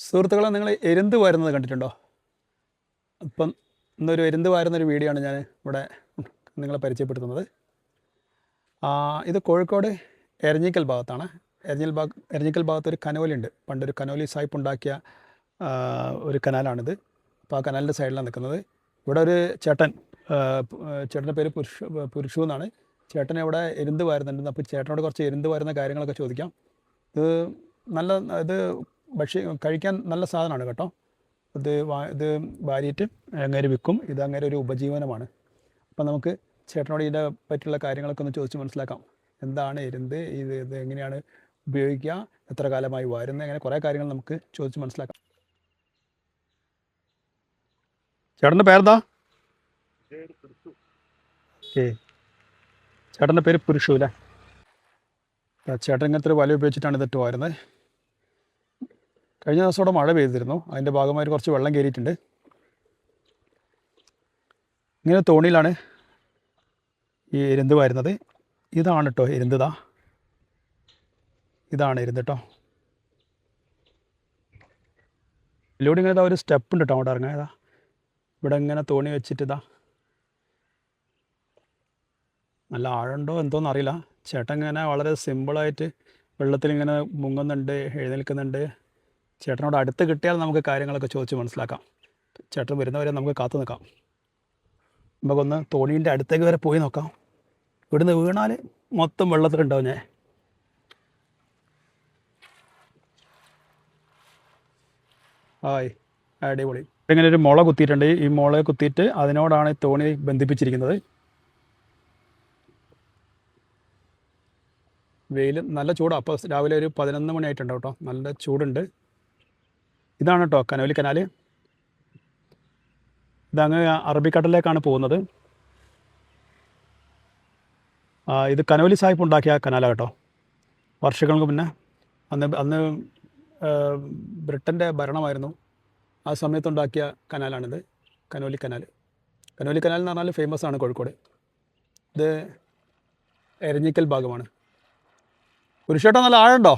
സുഹൃത്തുക്കളെ, നിങ്ങൾ എരുന്ത് വാരുന്നത് കണ്ടിട്ടുണ്ടോ? അപ്പം ഇന്നൊരു എരുന്ത് വാരുന്നൊരു വീഡിയോ ആണ് ഞാൻ ഇവിടെ നിങ്ങളെ പരിചയപ്പെടുത്തുന്നത്. ഇത് കോഴിക്കോട് എരഞ്ഞിക്കൽ ഭാഗത്താണ്. എരഞ്ഞിക്കൽ ഭാഗത്ത് ഒരു കനോലിയുണ്ട്. പണ്ടൊരു കനോലി സായിപ്പ് ഉണ്ടാക്കിയ ഒരു കനാലാണിത്. അപ്പോൾ ആ കനാലിൻ്റെ സൈഡിലാണ് നിൽക്കുന്നത്. ഇവിടെ ഒരു ചേട്ടൻ്റെ പേര് പുരുഷു എന്നാണ്. ചേട്ടൻ ഇവിടെ എരുന്ത് വാരുന്നുണ്ട്. അപ്പോൾ ചേട്ടനോട് കുറച്ച് എരുന്ത് വാരുന്ന കാര്യങ്ങളൊക്കെ ചോദിക്കാം. ഇത് ഇത് കഴിക്കാൻ നല്ല സാധനമാണ് കേട്ടോ. ഇത് വാരിയിട്ട് അങ്ങേര് വിൽക്കും. ഇത് അങ്ങേരെ ഒരു ഉപജീവനമാണ്. അപ്പം നമുക്ക് ചേട്ടനോട് ഇതിൻ്റെ പറ്റിയുള്ള കാര്യങ്ങളൊക്കെ ഒന്ന് ചോദിച്ച് മനസ്സിലാക്കാം. എന്താണ് എരുന്ത്, ഇത് എങ്ങനെയാണ് ഉപയോഗിക്കുക, എത്ര കാലമായി വാരുന്നത്, അങ്ങനെ കുറേ കാര്യങ്ങൾ നമുക്ക് ചോദിച്ച് മനസ്സിലാക്കാം. ചേട്ടൻ്റെ പേരെന്താ? ഓക്കെ, ചേട്ടൻ്റെ പേര് പുരുഷു അല്ലേ? ചേട്ടൻ ഇങ്ങനത്തെ ഒരു വല ഉപയോഗിച്ചിട്ടാണ് ഇതിട്ട് വാരുന്നത്. കഴിഞ്ഞ ദിവസം ഇവിടെ മഴ പെയ്തിരുന്നു. അതിൻ്റെ ഭാഗമായിട്ട് കുറച്ച് വെള്ളം കയറിയിട്ടുണ്ട്. ഇങ്ങനെ തോണിയിലാണ് ഈ എരുന്ത് വാരുന്നത്. ഇതാണ് കേട്ടോ എരുന്ത്. ഇതാണ് എരുന്ത് കേട്ടോ. ഇതിലൂടെ ഇങ്ങനെ ഒരു സ്റ്റെപ്പ് ഉണ്ട് കേട്ടോ. അവിടെ ഇറങ്ങാം. ഇവിടെ ഇങ്ങനെ തോണി വെച്ചിട്ട് നല്ല ആഴമുണ്ടോ എന്തോന്ന് അറിയില്ല. ചേട്ടൻ ഇങ്ങനെ വളരെ സിമ്പിളായിട്ട് വെള്ളത്തിൽ ഇങ്ങനെ മുങ്ങുന്നുണ്ട്, എഴുന്നേൽക്കുന്നുണ്ട്. ചേട്ടനോട് അടുത്ത് കിട്ടിയാൽ നമുക്ക് കാര്യങ്ങളൊക്കെ ചോദിച്ച് മനസ്സിലാക്കാം. ചേട്ടൻ വരുന്നവരെ നമുക്ക് കാത്തു നിൽക്കാം. നമുക്കൊന്ന് തോണീൻ്റെ അടുത്തേക്ക് വരെ പോയി നോക്കാം. ഇവിടുന്ന് വീണാൽ മൊത്തം വെള്ളത്തിലുണ്ടാവും ഞാൻ. ഹായ്, അടിപൊളി. ഇങ്ങനെ ഒരു മുള കുത്തിയിട്ടുണ്ട്. ഈ മുള കുത്തിയിട്ട് അതിനോടാണ് ഈ തോണി ബന്ധിപ്പിച്ചിരിക്കുന്നത്. വെയിൽ നല്ല ചൂടാണ്. അപ്പോൾ രാവിലെ ഒരു 11 മണി ആയിട്ടുണ്ടാവും കേട്ടോ. നല്ല ചൂടുണ്ട്. ഇതാണ് കേട്ടോ കനോലി കനാൽ. ഇതങ്ങ് അറബിക്കടലിലേക്കാണ് പോകുന്നത്. ഇത് കനോലി സാഹിബ് ഉണ്ടാക്കിയ കനാലാണ് കേട്ടോ. വർഷങ്ങൾക്ക് മുന്നേ അന്ന് ബ്രിട്ടൻ്റെ ഭരണമായിരുന്നു. ആ സമയത്തുണ്ടാക്കിയ കനാലാണിത്, കനോലി കനാൽ. കനോലി കനാൽ എന്ന് പറഞ്ഞാൽ ഫേമസ് ആണ് കോഴിക്കോട്. ഇത് എരഞ്ഞിക്കൽ ഭാഗമാണ്. പുരുഷേട്ട നല്ല ആഴമുണ്ടോ?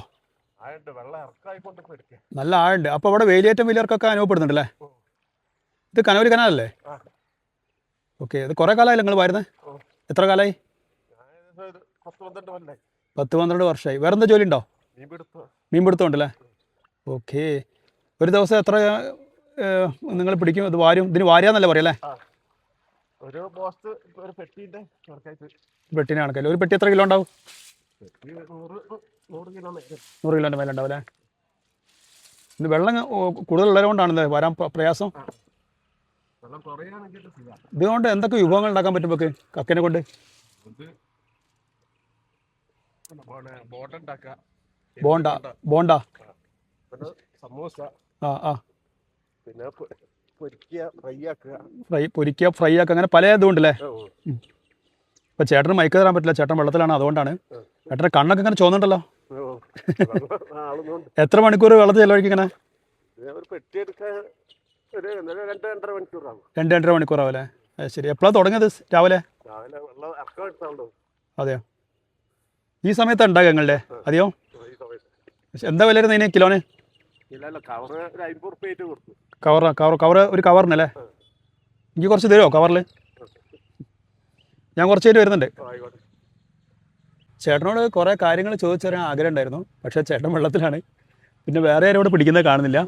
നല്ല ആഴുണ്ട്. അപ്പോൾ അവിടെ വേലിയേറ്റം വലിയവർക്കൊക്കെ അനുഭവപ്പെടുന്നുണ്ടല്ലേ? ഇത് കനോലി കനാലല്ലേ? ഓക്കെ. ഇത് കുറേ കാലമായില്ല നിങ്ങൾ വരുന്നത്? എത്ര കാലമായി? 10-12 വർഷമായി. വേറെ എന്താ ജോലി ഉണ്ടോ? മീൻപിടുത്തം ഉണ്ടല്ലേ? ഓക്കെ. ഒരു ദിവസം എത്ര നിങ്ങൾ പിടിക്കും? ഇത് ഇതിന് വാരിയാന്നല്ലേ പറയല്ലേ? പെട്ടിനെ കണക്കല്ലേ? ഒരു പെട്ടി എത്ര കിലോ ഉണ്ടാവും? 100 കിലോൻ്റെ മേലെ ഉണ്ടാവും അല്ലേ? ഇത് വെള്ളം കൂടുതലുള്ളത് കൊണ്ടാണ് വരാൻ പ്രയാസം. ഇതുകൊണ്ട് എന്തൊക്കെ വിഭവങ്ങൾ ഉണ്ടാക്കാൻ പറ്റും നമുക്ക് കക്കനെ കൊണ്ട്? ബോണ്ട, സമൂസ, പൊരിക്കുക, ഫ്രൈ ആക്കുക, അങ്ങനെ പല ഇതുകൊണ്ടല്ലേ? ഇപ്പൊ ചേട്ടന് മയക്ക് തരാൻ പറ്റില്ല, ചേട്ടൻ വെള്ളത്തിലാണ്. അതുകൊണ്ടാണ്. ചേട്ടൻ്റെ കണ്ണൊക്കെ ഇങ്ങനെ ചോന്നുണ്ടല്ലോ. എത്ര മണിക്കൂർ വെള്ളത്തിൽ ചെലവഴിക്കും ഇങ്ങനെ? 2-2.5 മണിക്കൂറാവും അല്ലേ? ശരി. എപ്പോഴാണ് തുടങ്ങിയത്? രാവിലെ? അതെയോ? ഈ സമയത്താണ് ഉണ്ടാകുക നിങ്ങളുടെ? അതെയോ? എന്താ വില വരുന്നത് ഇതിന് കിലോന്? കവർ ഒരു കവറിനല്ലേ? എനിക്ക് കുറച്ച് തരുമോ കവറിൽ? ഞാൻ കുറച്ച് പേര് വരുന്നുണ്ട്. ചേട്ടനോട് കുറേ കാര്യങ്ങൾ ചോദിച്ചറിയാൻ ആഗ്രഹം ഉണ്ടായിരുന്നു. പക്ഷേ ചേട്ടൻ വെള്ളത്തിലാണ്. പിന്നെ വേറെ ആരും ഇവിടെ പിടിക്കുന്നത് കാണുന്നില്ല.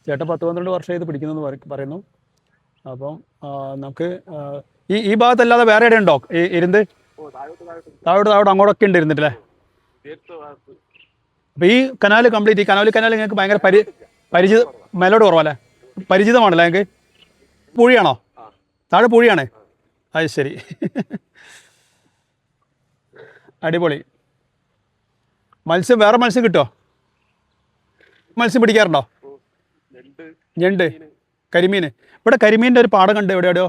ചേട്ടൻ 10-12 വർഷമായി ഇത് പിടിക്കുന്നതെന്ന് പറയുന്നു. അപ്പം നമുക്ക് ഈ ഭാഗത്തല്ലാതെ വേറെ എവിടെ ഉണ്ടോ ഈ എരുന്ത്? താഴോട്ട് അങ്ങോട്ടൊക്കെ ഉണ്ട് ഇരുന്നിട്ടല്ലേ? അപ്പോൾ ഈ കനാല് കംപ്ലീറ്റ്, ഈ കനോലി കനാൽ നിങ്ങൾക്ക് ഭയങ്കര പരിചിതം, മേലോട്ട് കുറവല്ലേ? പരിചിതമാണല്ലേ നിങ്ങൾക്ക്? പൂഴിയാണോ? താഴെ പൂഴിയാണേ? അത് ശരി. അടിപൊളി. വേറെ മത്സ്യം കിട്ടുമോ? മത്സ്യം പിടിക്കാറുണ്ടോ? ഞണ്ട്, കരിമീൻ. ഇവിടെ കരിമീൻ്റെ ഒരു പാടം കണ്ട് എവിടെയോ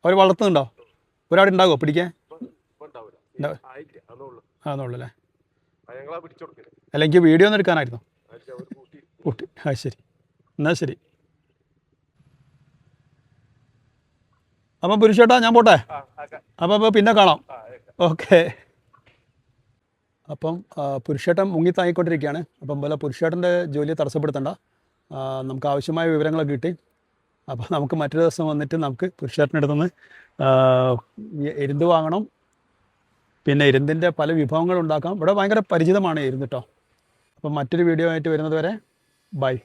അവർ വളർത്തുന്നുണ്ടോ? ഒരാടെ ഉണ്ടാകുമോ പിടിക്കാൻ? ആണെന്നുള്ളല്ലേ? അല്ലെങ്കിൽ വീഡിയോ ഒന്നും എടുക്കാനായിരുന്നു. ആ ശരി, എന്നാൽ ശരി. അപ്പം പുരുഷേട്ടാ ഞാൻ പോട്ടെ. അപ്പം പിന്നെ കാണാം. ഓക്കെ. അപ്പം പുരുഷേട്ടൻ മുങ്ങിത്താങ്ങിക്കൊണ്ടിരിക്കുകയാണ്. അപ്പം പോലെ പുരുഷേട്ടൻ്റെ ജോലിയെ തടസ്സപ്പെടുത്തണ്ട. നമുക്ക് ആവശ്യമായ വിവരങ്ങളൊക്കെ കിട്ടി. അപ്പോൾ നമുക്ക് മറ്റൊരു ദിവസം വന്നിട്ട് നമുക്ക് പുരുഷേട്ടനടുത്തുനിന്ന് എരുന്ത് വാങ്ങണം. പിന്നെ എരുന്തിൻ്റെ പല വിഭവങ്ങൾ ഉണ്ടാക്കാം. ഇവിടെ ഭയങ്കര പരിചിതമാണ് എരുന്ന് കേട്ടോ. അപ്പം മറ്റൊരു വീഡിയോ ആയിട്ട് വരുന്നത് വരെ ബൈ.